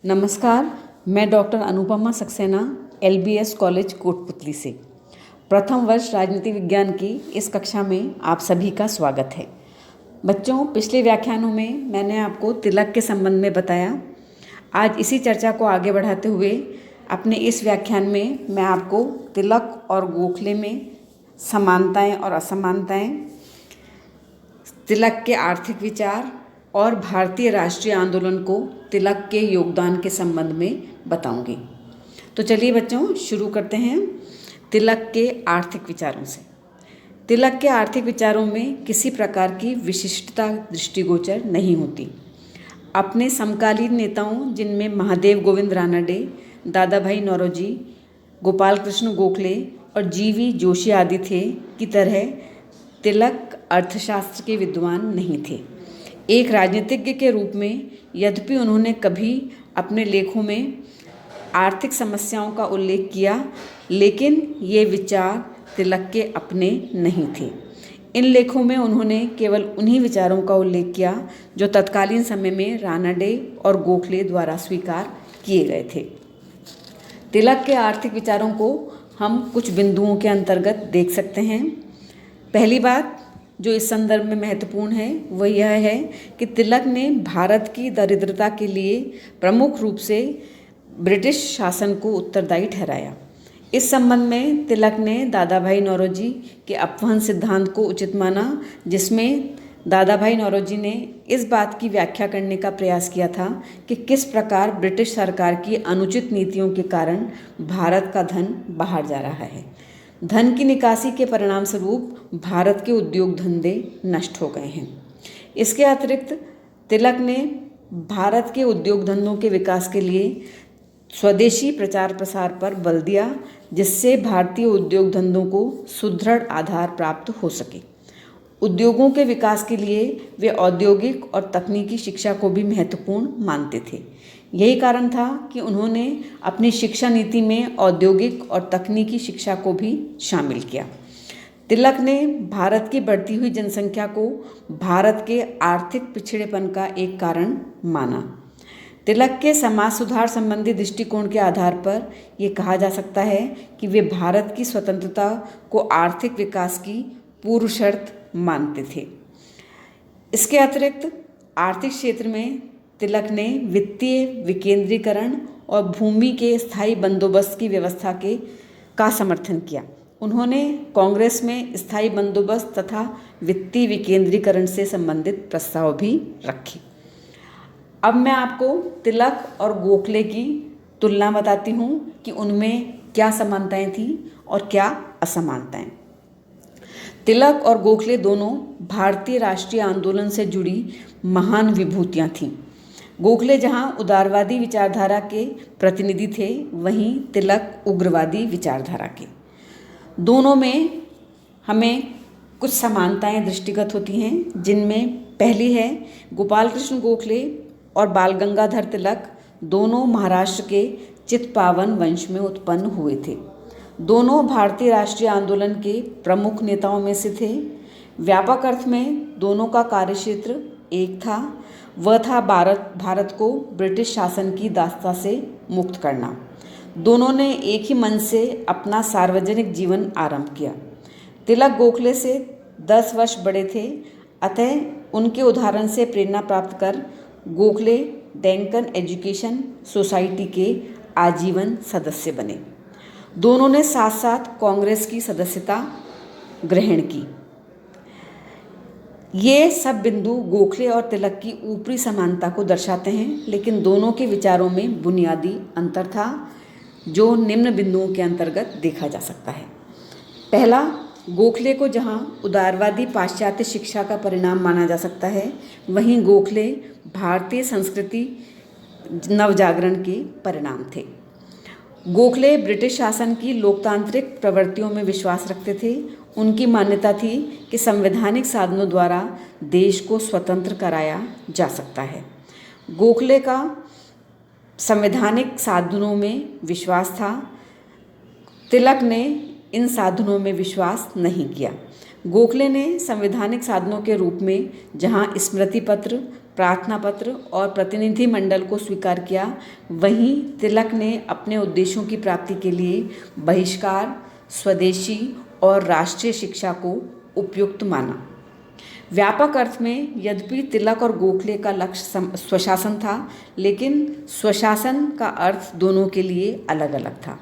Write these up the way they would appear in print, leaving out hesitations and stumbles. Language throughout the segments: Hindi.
नमस्कार, मैं doctor Anupama Saxena LBS college Kotputli से प्रथम वर्ष राजनीति विज्ञान की इस कक्षा में आप सभी का स्वागत है। बच्चों, पिछले व्याख्यानों में मैंने आपको तिलक के संबंध में बताया। आज इसी चर्चा को आगे बढ़ाते हुए अपने इस व्याख्यान में मैं आपको तिलक और गोखले में समानताएं और असमानताएं, तिलक के आर्थिक विचार और भारतीय राष्ट्रीय आंदोलन को तिलक के योगदान के संबंध में बताऊंगी। तो चलिए बच्चों, शुरू करते हैं तिलक के आर्थिक विचारों से। तिलक के आर्थिक विचारों में किसी प्रकार की विशिष्टता दृष्टिगोचर नहीं होती। अपने समकालीन नेताओं, जिनमें महादेव गोविंद रानडे, दादा भाई नौरोजी, गोपाल कृष्ण गोखले और GV जोशी आदि थे की तरह तिलक अर्थशास्त्र के विद्वान नहीं थे। एक राजनीतिज्ञ के रूप में यद्यपि उन्होंने कभी अपने लेखों में आर्थिक समस्याओं का उल्लेख किया, लेकिन ये विचार तिलक के अपने नहीं थे। इन लेखों में उन्होंने केवल उन्हीं विचारों का उल्लेख किया जो तत्कालीन समय में रानडे और गोखले द्वारा स्वीकार किए गए थे। तिलक के आर्थिक विचारों को हम कुछ बिंदुओं के अंतर्गत देख सकते हैं। पहली बात जो इस संदर्भ में महत्वपूर्ण है वह यह है कि तिलक ने भारत की दरिद्रता के लिए प्रमुख रूप से ब्रिटिश शासन को उत्तरदायी ठहराया। इस संबंध में तिलक ने दादा भाई नौरोजी के अपवहन सिद्धांत को उचित माना, जिसमें दादा भाई नौरोजी ने इस बात की व्याख्या करने का प्रयास किया था कि किस प्रकार ब्रिटिश सरकार की अनुचित नीतियों के कारण भारत का धन बाहर जा रहा है। धन की निकासी के परिणाम स्वरूप भारत के उद्योग धंधे नष्ट हो गए हैं। इसके अतिरिक्त तिलक ने भारत के उद्योग धंधों के विकास के लिए स्वदेशी प्रचार प्रसार पर बल दिया, जिससे भारतीय उद्योग धंधों को सुदृढ़ आधार प्राप्त हो सके। उद्योगों के विकास के लिए वे औद्योगिक और तकनीकी शिक्षा को भी महत्वपूर्ण मानते थे। यही कारण था कि उन्होंने अपनी शिक्षा नीति में औद्योगिक और तकनीकी शिक्षा को भी शामिल किया। तिलक ने भारत की बढ़ती हुई जनसंख्या को भारत के आर्थिक पिछड़ेपन का एक कारण माना। तिलक के समाज सुधार संबंधी दृष्टिकोण के आधार पर यह कहा जा सकता है कि वे भारत की स्वतंत्रता को आर्थिक विकास की पूर्व शर्त मानते थे। इसके अतिरिक्त आर्थिक क्षेत्र में तिलक ने वित्तीय विकेंद्रीकरण और भूमि के स्थायी बंदोबस्त की व्यवस्था का समर्थन किया। उन्होंने कांग्रेस में स्थायी बंदोबस्त तथा वित्तीय विकेंद्रीकरण से संबंधित प्रस्ताव भी रखे। अब मैं आपको तिलक और गोखले की तुलना बताती हूँ कि उनमें क्या समानताएं थीं और क्या असमानताएं। तिलक और गोखले दोनों भारतीय राष्ट्रीय आंदोलन से जुड़ी महान विभूतियाँ थीं। गोखले जहाँ उदारवादी विचारधारा के प्रतिनिधि थे, वहीं तिलक उग्रवादी विचारधारा के। दोनों में हमें कुछ समानताएं दृष्टिगत होती हैं, जिनमें पहली है गोपाल कृष्ण गोखले और बाल गंगाधर तिलक दोनों महाराष्ट्र के चित्पावन वंश में उत्पन्न हुए थे। दोनों भारतीय राष्ट्रीय आंदोलन के प्रमुख नेताओं में से थे। व्यापक अर्थ में दोनों का कार्यक्षेत्र एक था, वह था भारत को ब्रिटिश शासन की दास्ता से मुक्त करना। दोनों ने एक ही मन से अपना सार्वजनिक जीवन आरंभ किया। तिलक गोखले से 10 वर्ष बड़े थे, अतः उनके उदाहरण से प्रेरणा प्राप्त कर गोखले डेक्कन एजुकेशन सोसाइटी के आजीवन सदस्य बने। दोनों ने साथ साथ कांग्रेस की सदस्यता ग्रहण की। ये सब बिंदु गोखले और तिलक की ऊपरी समानता को दर्शाते हैं, लेकिन दोनों के विचारों में बुनियादी अंतर था, जो निम्न बिंदुओं के अंतर्गत देखा जा सकता है। पहला, गोखले को जहां उदारवादी पाश्चात्य शिक्षा का परिणाम माना जा सकता है, वहीं गोखले भारतीय संस्कृति नवजागरण के परिणाम थे। गोखले ब्रिटिश शासन की लोकतांत्रिक प्रवृत्तियों में विश्वास रखते थे। उनकी मान्यता थी कि संवैधानिक साधनों द्वारा देश को स्वतंत्र कराया जा सकता है। गोखले का संवैधानिक साधनों में विश्वास था। तिलक ने इन साधनों में विश्वास नहीं किया। गोखले ने संवैधानिक साधनों के रूप में जहां स्मृति पत्र, प्रार्थना पत्र और प्रतिनिधि मंडल को स्वीकार किया, वहीं तिलक ने अपने उद्देश्यों की प्राप्ति के लिए बहिष्कार, स्वदेशी और राष्ट्रीय शिक्षा को उपयुक्त माना। व्यापक अर्थ में यद्यपि तिलक और गोखले का लक्ष्य स्वशासन था, लेकिन स्वशासन का अर्थ दोनों के लिए अलग अलग था।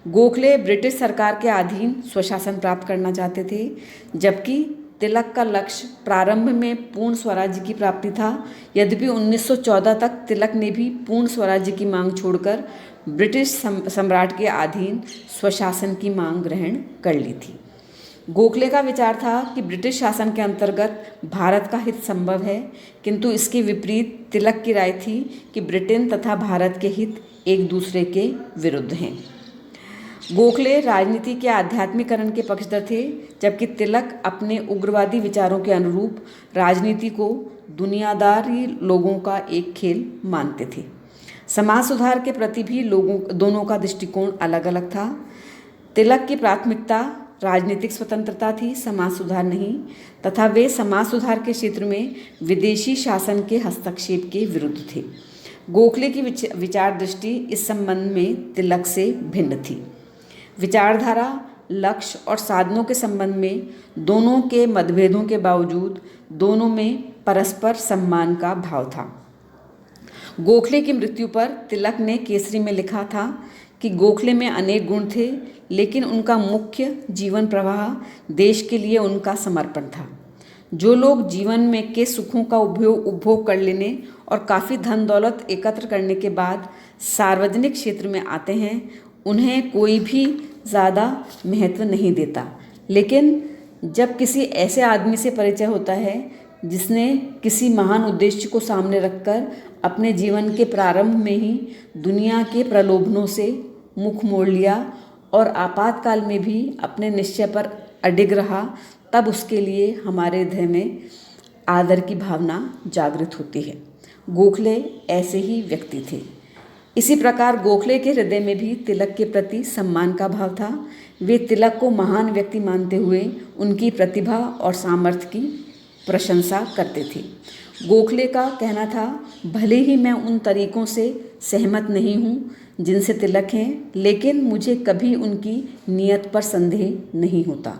गोखले ब्रिटिश सरकार के अधीन स्वशासन प्राप्त करना चाहते थे, जबकि तिलक का लक्ष्य प्रारंभ में पूर्ण स्वराज्य की प्राप्ति था। यद्यपि 1914 तक तिलक ने भी पूर्ण स्वराज्य की मांग छोड़कर ब्रिटिश सम्राट के अधीन स्वशासन की मांग ग्रहण कर ली थी। गोखले का विचार था कि ब्रिटिश शासन के अंतर्गत भारत का हित संभव है, किंतु इसके विपरीत तिलक की राय थी कि ब्रिटेन तथा भारत के हित एक दूसरे के विरुद्ध हैं। गोखले राजनीति के आध्यात्मिकरण के पक्षधर थे, जबकि तिलक अपने उग्रवादी विचारों के अनुरूप राजनीति को दुनियादारी लोगों का एक खेल मानते थे। समाज सुधार के प्रति भी दोनों का दृष्टिकोण अलग अलग था। तिलक की प्राथमिकता राजनीतिक स्वतंत्रता थी, समाज सुधार नहीं, तथा वे समाज सुधार के क्षेत्र में विदेशी शासन के हस्तक्षेप के विरुद्ध थे। गोखले की विचार दृष्टि इस संबंध में तिलक से भिन्न थी। विचारधारा, लक्ष्य और साधनों के संबंध में दोनों के मतभेदों के बावजूद दोनों में परस्पर सम्मान का भाव था। गोखले की मृत्यु पर तिलक ने केसरी में लिखा था कि गोखले में अनेक गुण थे, लेकिन उनका मुख्य जीवन प्रवाह देश के लिए उनका समर्पण था। जो लोग जीवन में के सुखों का उपभोग कर लेने और काफ़ी धन दौलत एकत्र करने के बाद सार्वजनिक क्षेत्र में आते हैं, उन्हें कोई भी ज़्यादा महत्व नहीं देता। लेकिन जब किसी ऐसे आदमी से परिचय होता है जिसने किसी महान उद्देश्य को सामने रखकर अपने जीवन के प्रारंभ में ही दुनिया के प्रलोभनों से मुख मोड़ लिया और आपातकाल में भी अपने निश्चय पर अडिग रहा, तब उसके लिए हमारे हृदय में आदर की भावना जागृत होती है। गोखले ऐसे ही व्यक्ति थे। इसी प्रकार गोखले के हृदय में भी तिलक के प्रति सम्मान का भाव था। वे तिलक को महान व्यक्ति मानते हुए उनकी प्रतिभा और सामर्थ्य की प्रशंसा करते थे। गोखले का कहना था, भले ही मैं उन तरीकों से सहमत नहीं हूँ जिनसे तिलक हैं, लेकिन मुझे कभी उनकी नीयत पर संदेह नहीं होता।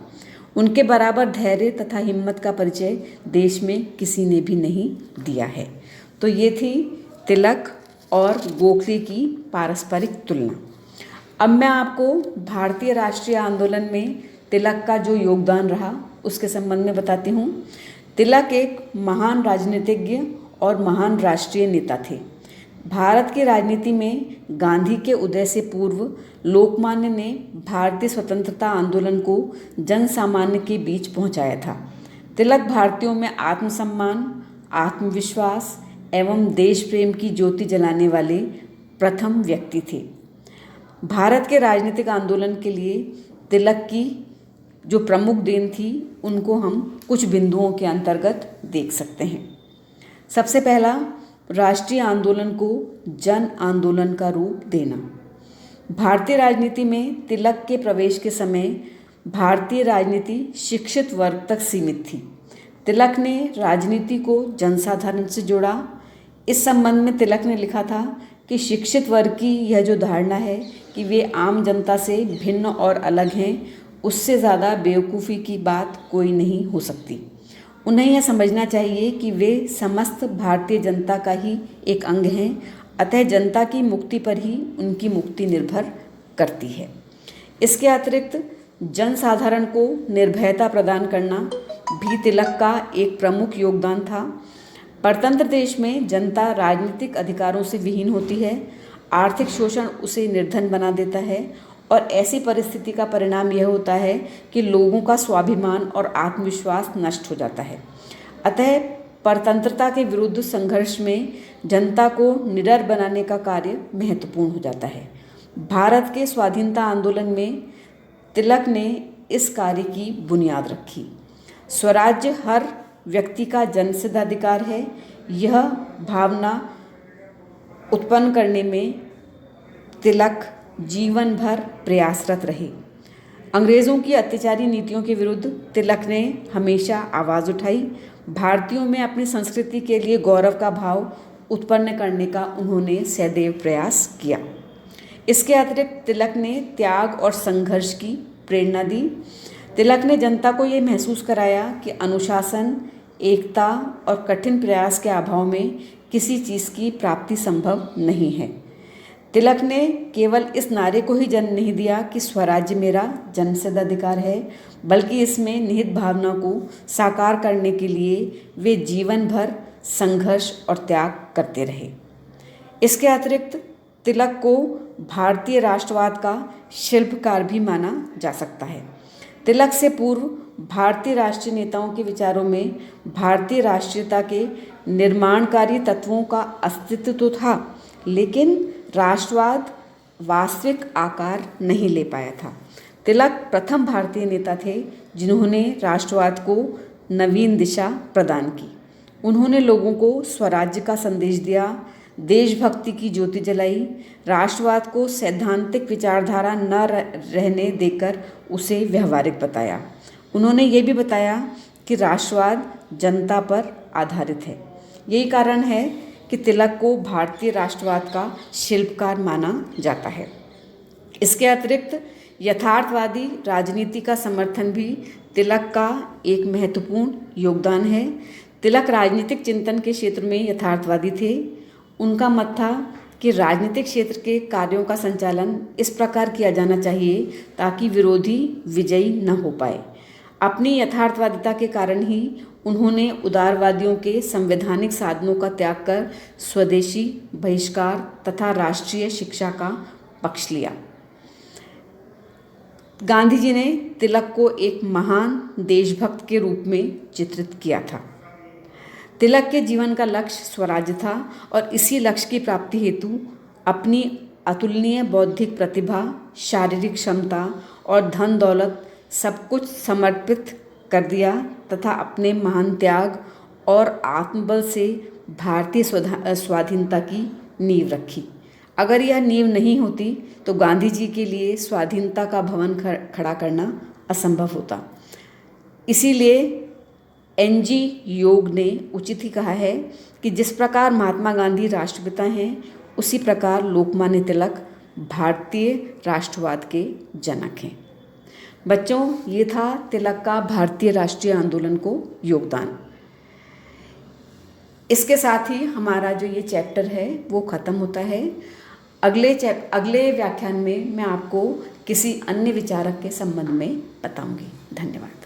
उनके बराबर धैर्य तथा हिम्मत का परिचय देश में किसी ने भी नहीं दिया है। तो ये थी तिलक और गोखले की पारस्परिक तुलना। अब मैं आपको भारतीय राष्ट्रीय आंदोलन में तिलक का जो योगदान रहा उसके संबंध में बताती हूँ। तिलक एक महान राजनीतिज्ञ और महान राष्ट्रीय नेता थे। भारत की राजनीति में गांधी के उदय से पूर्व लोकमान्य ने भारतीय स्वतंत्रता आंदोलन को जन सामान्य के बीच पहुंचाया था। तिलक भारतीयों में आत्मसम्मान, आत्मविश्वास एवं देश प्रेम की ज्योति जलाने वाले प्रथम व्यक्ति थे। भारत के राजनीतिक आंदोलन के लिए तिलक की जो प्रमुख देन थी, उनको हम कुछ बिंदुओं के अंतर्गत देख सकते हैं। सबसे पहला, राष्ट्रीय आंदोलन को जन आंदोलन का रूप देना। भारतीय राजनीति में तिलक के प्रवेश के समय भारतीय राजनीति शिक्षित वर्ग तक सीमित थी। तिलक ने राजनीति को जनसाधारण से जोड़ा। इस संबंध में तिलक ने लिखा था कि शिक्षित वर्ग की यह जो धारणा है कि वे आम जनता से भिन्न और अलग हैं, उससे ज़्यादा बेवकूफ़ी की बात कोई नहीं हो सकती। उन्हें यह समझना चाहिए कि वे समस्त भारतीय जनता का ही एक अंग हैं, अतः जनता की मुक्ति पर ही उनकी मुक्ति निर्भर करती है। इसके अतिरिक्त जनसाधारण को निर्भयता प्रदान करना भी तिलक का एक प्रमुख योगदान था। परतंत्र देश में जनता राजनीतिक अधिकारों से विहीन होती है, आर्थिक शोषण उसे निर्धन बना देता है और ऐसी परिस्थिति का परिणाम यह होता है कि लोगों का स्वाभिमान और आत्मविश्वास नष्ट हो जाता है। अतः परतंत्रता के विरुद्ध संघर्ष में जनता को निडर बनाने का कार्य महत्वपूर्ण हो जाता है। भारत के स्वाधीनता आंदोलन में तिलक ने इस कार्य की बुनियाद रखी। स्वराज्य हर व्यक्ति का जन्मसिद्ध अधिकार है, यह भावना उत्पन्न करने में तिलक जीवन भर प्रयासरत रहे। अंग्रेज़ों की अत्याचारी नीतियों के विरुद्ध तिलक ने हमेशा आवाज़ उठाई। भारतीयों में अपनी संस्कृति के लिए गौरव का भाव उत्पन्न करने का उन्होंने सदैव प्रयास किया। इसके अतिरिक्त तिलक ने त्याग और संघर्ष की प्रेरणा दी। तिलक ने जनता को ये महसूस कराया कि अनुशासन, एकता और कठिन प्रयास के अभाव में किसी चीज़ की प्राप्ति संभव नहीं है। तिलक ने केवल इस नारे को ही जन्म नहीं दिया कि स्वराज्य मेरा जन्मसिद्ध अधिकार है, बल्कि इसमें निहित भावना को साकार करने के लिए वे जीवन भर संघर्ष और त्याग करते रहे। इसके अतिरिक्त तिलक को भारतीय राष्ट्रवाद का शिल्पकार भी माना जा सकता है। तिलक से पूर्व भारतीय राष्ट्रीय नेताओं के विचारों में भारतीय राष्ट्रीयता के निर्माणकारी तत्वों का अस्तित्व तो था, लेकिन राष्ट्रवाद वास्तविक आकार नहीं ले पाया था। तिलक प्रथम भारतीय नेता थे जिन्होंने राष्ट्रवाद को नवीन दिशा प्रदान की। उन्होंने लोगों को स्वराज्य का संदेश दिया, देशभक्ति की ज्योति जलाई, राष्ट्रवाद को सैद्धांतिक विचारधारा न रहने देकर उसे व्यवहारिक बताया। उन्होंने ये भी बताया कि राष्ट्रवाद जनता पर आधारित है। यही कारण है कि तिलक को भारतीय राष्ट्रवाद का शिल्पकार माना जाता है। इसके अतिरिक्त यथार्थवादी राजनीति का समर्थन भी तिलक का एक महत्वपूर्ण योगदान है। तिलक राजनीतिक चिंतन के क्षेत्र में यथार्थवादी थे। उनका मत था कि राजनीतिक क्षेत्र के कार्यों का संचालन इस प्रकार किया जाना चाहिए ताकि विरोधी विजयी न हो पाए। अपनी यथार्थवादिता के कारण ही उन्होंने उदारवादियों के संवैधानिक साधनों का त्याग कर स्वदेशी बहिष्कार तथा राष्ट्रीय शिक्षा का पक्ष लिया। गांधी जी ने तिलक को एक महान देशभक्त के रूप में चित्रित किया था। तिलक के जीवन का लक्ष्य स्वराज्य था और इसी लक्ष्य की प्राप्ति हेतु अपनी अतुलनीय बौद्धिक प्रतिभा, शारीरिक क्षमता और धन दौलत सब कुछ समर्पित कर दिया तथा अपने महान त्याग और आत्मबल से भारतीय स्वाधीनता की नींव रखी। अगर यह नींव नहीं होती तो गांधी जी के लिए स्वाधीनता का भवन खड़ा करना असंभव होता। इसीलिए एनजी योग ने उचित ही कहा है कि जिस प्रकार महात्मा गांधी राष्ट्रपिता हैं, उसी प्रकार लोकमान्य तिलक भारतीय राष्ट्रवाद के जनक हैं। बच्चों, ये था तिलक का भारतीय राष्ट्रीय आंदोलन को योगदान। इसके साथ ही हमारा जो ये चैप्टर है वो ख़त्म होता है। अगले व्याख्यान में मैं आपको किसी अन्य विचारक के संबंध में बताऊंगी। धन्यवाद।